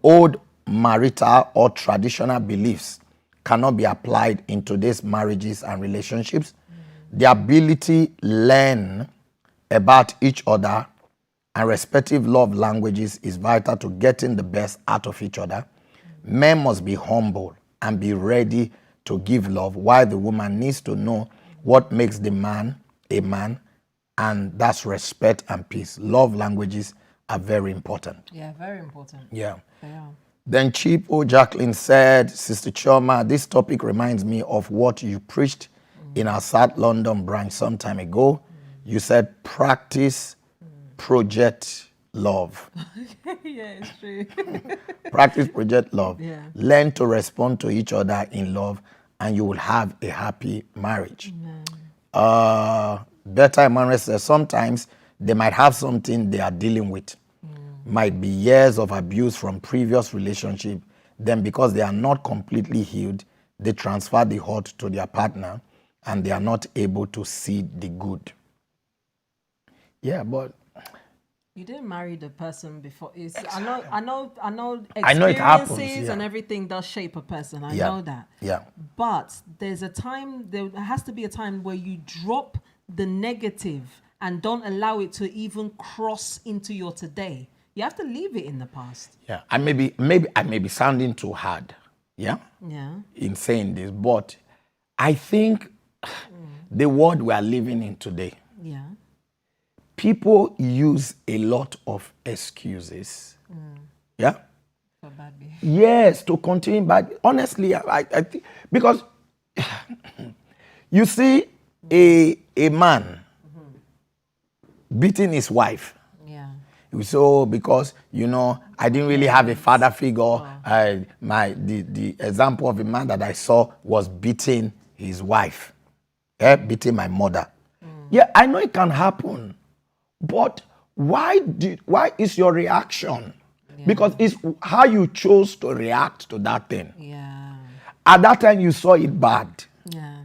old marital or traditional beliefs cannot be applied in today's marriages and relationships. The ability learn about each other and respective love languages is vital to getting the best out of each other. Men must be humble and be ready to give love, while the woman needs to know what makes the man a man, and that's respect and peace. Love languages are very important. Yeah, very important. Yeah. They are. Then Chipo Jacqueline said, Sister Choma, this topic reminds me of what you preached in our South London branch some time ago. You said, practice, project love. Yeah, it's true. Practice, project love. Yeah. Learn to respond to each other in love, and you will have a happy marriage. Better Emmanuel says, sometimes they might have something they are dealing with. Might be years of abuse from previous relationship. Then because they are not completely healed, they transfer the hurt to their partner and they are not able to see the good. Yeah, but You didn't marry the person before. I know. Experiences I know it happens, yeah. and everything does shape a person. I Yeah. know that. Yeah. But there's a time. There has to be a time where you drop the negative and don't allow it to even cross into your today. You have to leave it in the past. Yeah, I may be sounding too hard, yeah, Yeah. in saying this, but I think the world we are living in today, Yeah. people use a lot of excuses. Yeah. For bad behavior. Yes, to continue. But honestly, I think because you see a man beating his wife. Yeah. You say, oh, because I didn't really have a father figure. The example of a man that I saw was beating his wife, beating my mother. Yeah, I know it can happen, but why is your reaction? Yeah. Because it's how you chose to react to that thing. Yeah. At that time, you saw it bad. Yeah.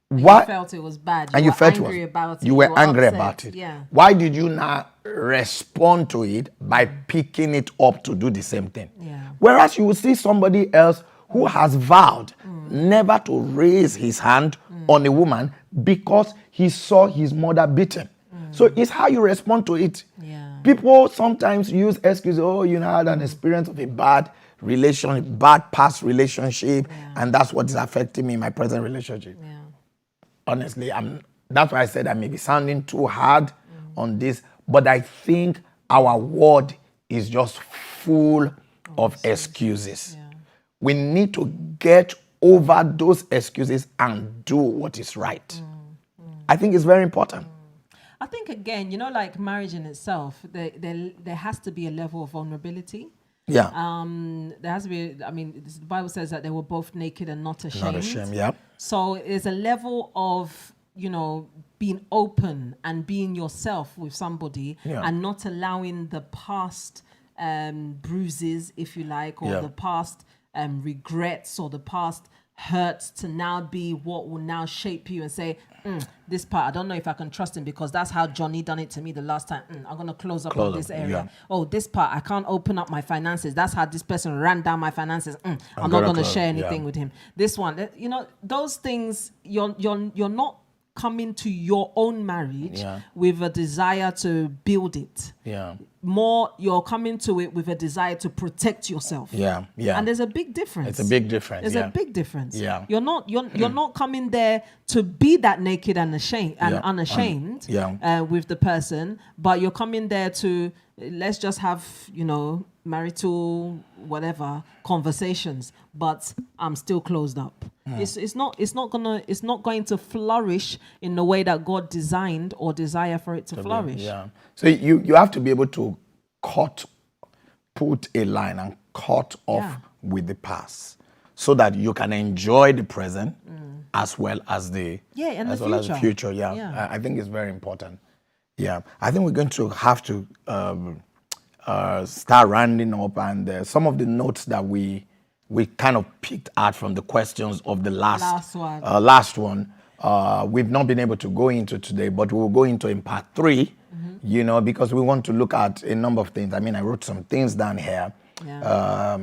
Why? You felt it was bad. And you were felt angry about it. You were angry upset. about it. Yeah. Why did you not respond to it by picking it up to do the same thing? Yeah. Whereas you will see somebody else who has vowed never to raise his hand on a woman because he saw his mother beaten. So it's how you respond to it. Yeah. People sometimes use excuses. Oh, I had an experience of a bad past relationship, and that's what is affecting me in my present relationship. Yeah. Honestly, that's why I said I may be sounding too hard on this, but I think our world is just full of excuses. Yeah. We need to get over those excuses and do what is right. I think it's very important. I think again, like marriage in itself, there has to be a level of vulnerability. Yeah. There has to be. I mean, the Bible says that they were both naked and not ashamed. Not ashamed, yeah. So there's a level of being open and being yourself with somebody, and not allowing the past bruises, if you like, or the past regrets or the past hurts to now be what will now shape you and say, this part, I don't know if I can trust him because that's how Johnny done it to me the last time. I'm going to close up on this area. Oh, this part, I can't open up my finances. That's how this person ran down my finances. I'm not going to share anything with him. This one, those things, you're not coming to your own marriage with a desire to build it. Yeah. More, you're coming to it with a desire to protect yourself. Yeah. And there's a big difference. It's a big difference. There's a big difference. Yeah. You're not coming there to be that naked and ashamed and unashamed with the person, but you're coming there to let's just have, marital whatever conversations, but I'm still closed up. It's not going to flourish in the way that God designed or desire for it to flourish. Yeah. So you have to be able to put a line and cut off with the past, so that you can enjoy the present as well as the future. Yeah. I think it's very important. Yeah, I think we're going to have to start rounding up, and some of the notes that we kind of picked out from the questions of the last one. We've not been able to go into today, but we'll go into in part 3. Because we want to look at a number of things. I mean, I wrote some things down here. So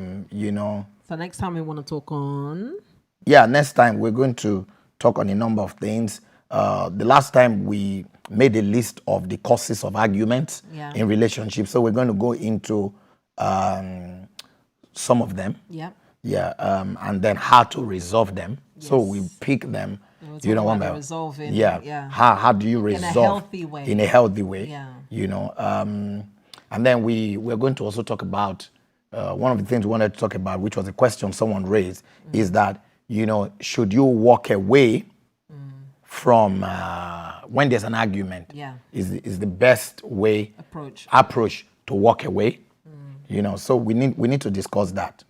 next time we want to talk on. Yeah, next time we're going to talk on a number of things. The last time we made a list of the causes of arguments in relationships, so we're going to go into some of them. And then how to resolve them. So we pick them. One by resolving. How do you resolve in a healthy way? And then we're going to also talk about one of the things we wanted to talk about, which was a question someone raised, is that should you walk away from when there's an argument? Is the best approach to walk away? So we need to discuss that.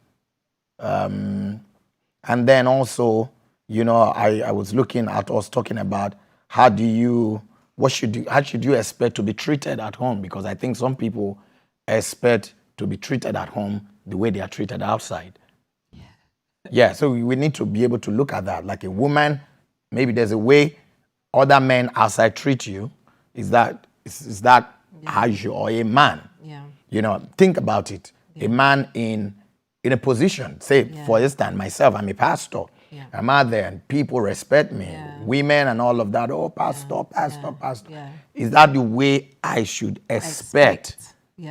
And then also, I was looking at us talking about how should you expect to be treated at home? Because I think some people expect to be treated at home the way they are treated outside. So we need to be able to look at that. Like a woman, maybe there's a way other men outside treat you. Is that how you, or a man? Think about it. A man in a position, say for instance, myself, I'm a pastor. I'm out there and people respect me. Women and all of that. Oh, pastor. Is that the way I should expect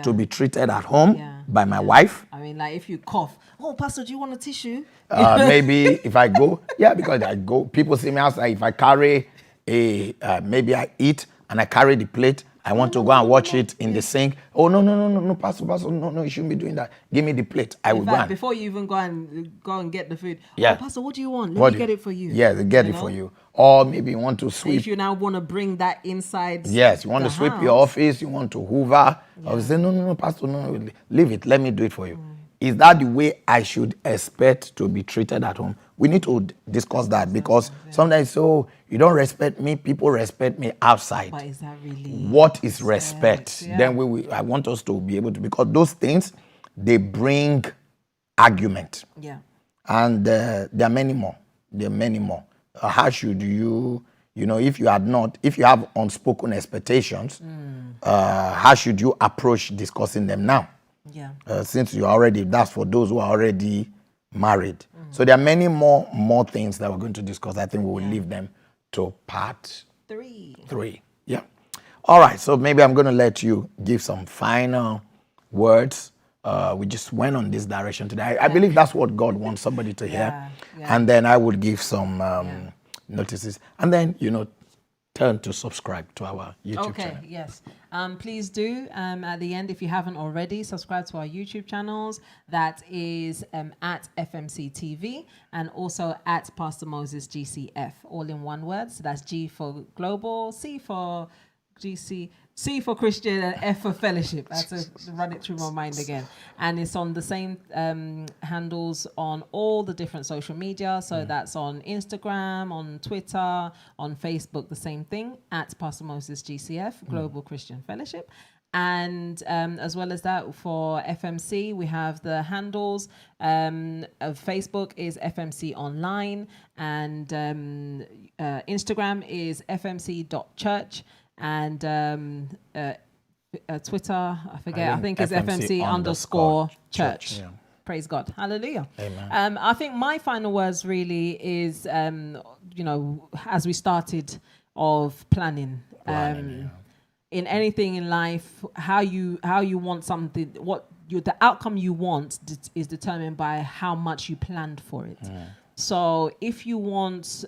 to be treated at home by my wife? I mean, like if you cough, oh, pastor, do you want a tissue? Maybe if I go, because I go, people see me outside. If I carry maybe I eat and I carry the plate, I want to go and watch it in the sink. Oh, no, pastor, no, you shouldn't be doing that. Give me the plate. I will go. Before you even go and get the food. Yeah. Oh, pastor, what do you want? Let me get it for you. Yeah, they get it for you. Or maybe you want to sweep. If you now want to bring that inside. Yes, you want to sweep your office. You want to hoover. I will say, no, pastor, no, leave it. Let me do it for you. Is that the way I should expect to be treated at home? We need to discuss that, because sometimes, you don't respect me, people respect me outside. But is that really? What is respect? Then I want us to be able to, because those things, they bring argument. And there are many more. How should you, if you have unspoken expectations, how should you approach discussing them now? Since that's for those who are already married. So there are many more things that we're going to discuss. I think we will leave them to part 3. Yeah. All right, so maybe I'm going to let you give some final words. We just went on this direction today. I believe that's what God wants somebody to hear. Yeah. And then I would give some notices. And then, turn to subscribe to our YouTube channel. Okay, yes. Please do, at the end, if you haven't already, subscribe to our YouTube channels. That is at FMC TV and also at Pastor Moses GCF, all in one word. So that's G for Global, C for GC, C for Christian, and F for Fellowship. I have to run it through my mind again. And it's on the same handles on all the different social media. So that's on Instagram, on Twitter, on Facebook, the same thing, at Pastor Moses GCF, Global Christian Fellowship. And as well as that, for FMC, we have the handles of Facebook is FMC Online, and Instagram is fmc.church. And Twitter, I forget, I think it's FMC_church. Yeah. Praise God. Hallelujah. Amen. I think my final words really is, as we started of planning, in anything in life, how you want something, the outcome you want is determined by how much you planned for it. So if you want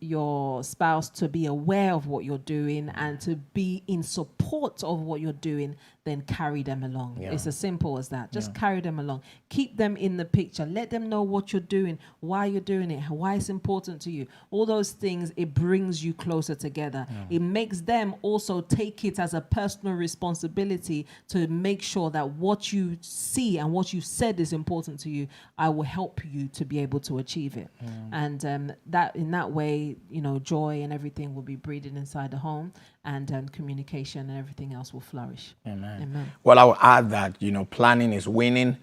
your spouse to be aware of what you're doing and to be in support of what you're doing, then carry them along. Yeah. It's as simple as that. Just carry them along. Keep them in the picture. Let them know what you're doing, why you're doing it, why it's important to you. All those things, it brings you closer together. It makes them also take it as a personal responsibility to make sure that what you see and what you said is important to you, I will help you to be able to achieve it. And that in that way, joy and everything will be breeding inside the home, and communication and everything else will flourish. Amen. Well, I will add that, planning is winning.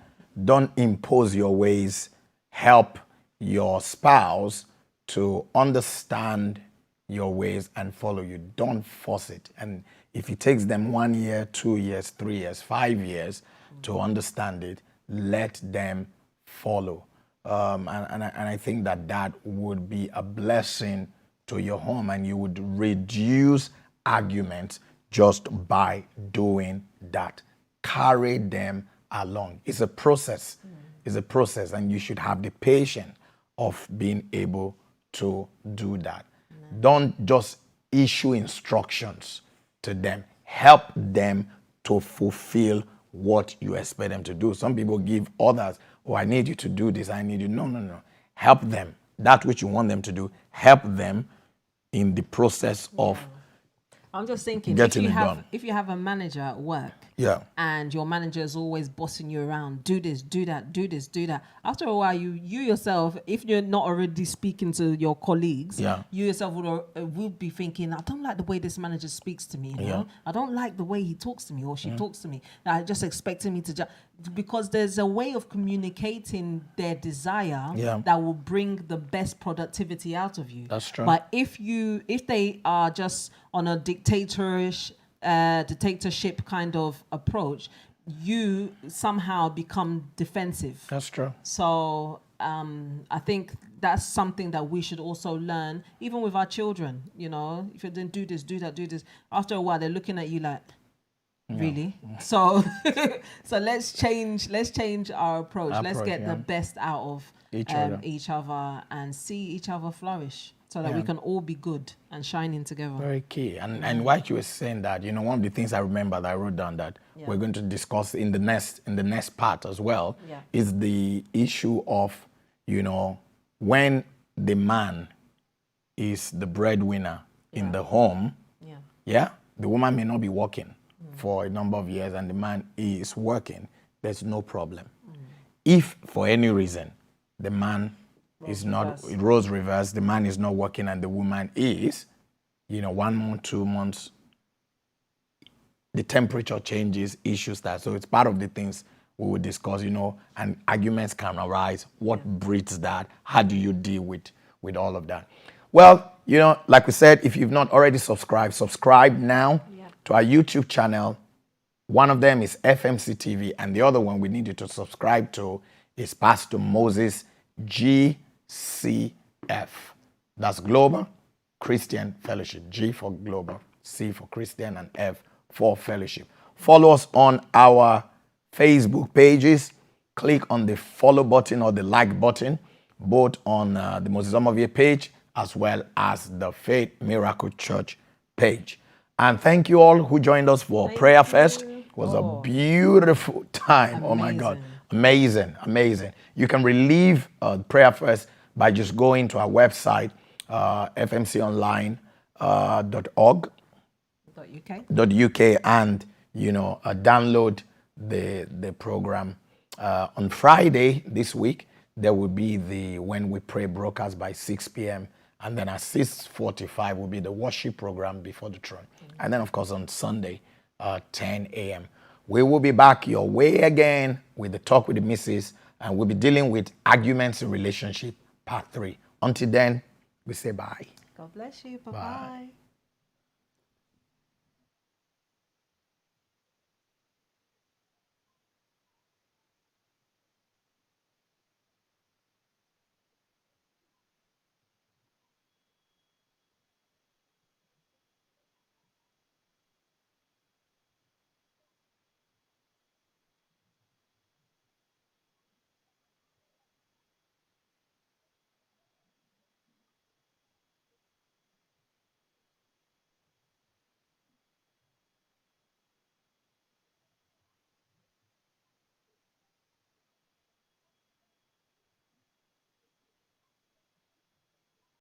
Don't impose your ways. Help your spouse to understand your ways and follow you. Don't force it. And if it takes them 1 year, 2 years, 3 years, 5 years to understand it, let them follow. And I think that would be a blessing to your home, and you would reduce arguments just by doing that. Carry them along. It's a process. It's a process, and you should have the patience of being able to do that. Don't just issue instructions to them. Help them to fulfill what you expect them to do. Some people give others, I need you to do this. I need you. No. Help them. That which you want them to do, help them in the process of I'm just thinking, getting it done. If you have a manager at work, and your manager is always bossing you around, do this, do that, do this, do that. After a while, you yourself, if you're not already speaking to your colleagues, you yourself would be thinking, I don't like the way this manager speaks to me. I don't like the way he talks to me or she talks to me. I just expecting me to because there's a way of communicating their desire that will bring the best productivity out of you. That's true. But if they are just on a dictatorship kind of approach, you somehow become defensive. That's true. So I think that's something that we should also learn, even with our children. If you didn't do this, do that, do this. After a while, they're looking at you like, really? So let's change our approach. Let's get the best out of each other and see each other flourish, so that we can all be good and shining together. Very key. And while you were saying that, one of the things I remember that I wrote down that we're going to discuss in the next part as well is the issue of, when the man is the breadwinner in the home, the woman may not be working for a number of years and the man is working, there's no problem. If for any reason the man roles reverse, the man is not working and the woman is, 1 month, 2 months, the temperature changes, issues start. So it's part of the things we will discuss, and arguments can arise. What breeds that? How do you deal with all of that? Well, like we said, if you've not already subscribe now to our YouTube channel. One of them is FMC TV, and the other one we need you to subscribe to is Pastor Moses GCF. That's Global Christian Fellowship. G for Global, C for Christian, and F for fellowship. Follow us on our Facebook pages. Click on the follow button or the like button, both on the Moses Omovie page as well as the Faith Miracle Church page. And thank you all who joined us for Prayer Fest. It was a beautiful time. Oh my God. Amazing, amazing. You can relieve Prayer Fest by just going to our website, fmconline.org. .uk, and download the program. On Friday this week there will be the When We Pray broadcast by 6 p.m. and then at 6:45 will be the worship program before the throne. And then of course on Sunday 10 a.m. we will be back your way again with the Talk with the Missus, and we'll be dealing with arguments in relationship part 3. Until then, we say bye. God bless you. Bye-bye.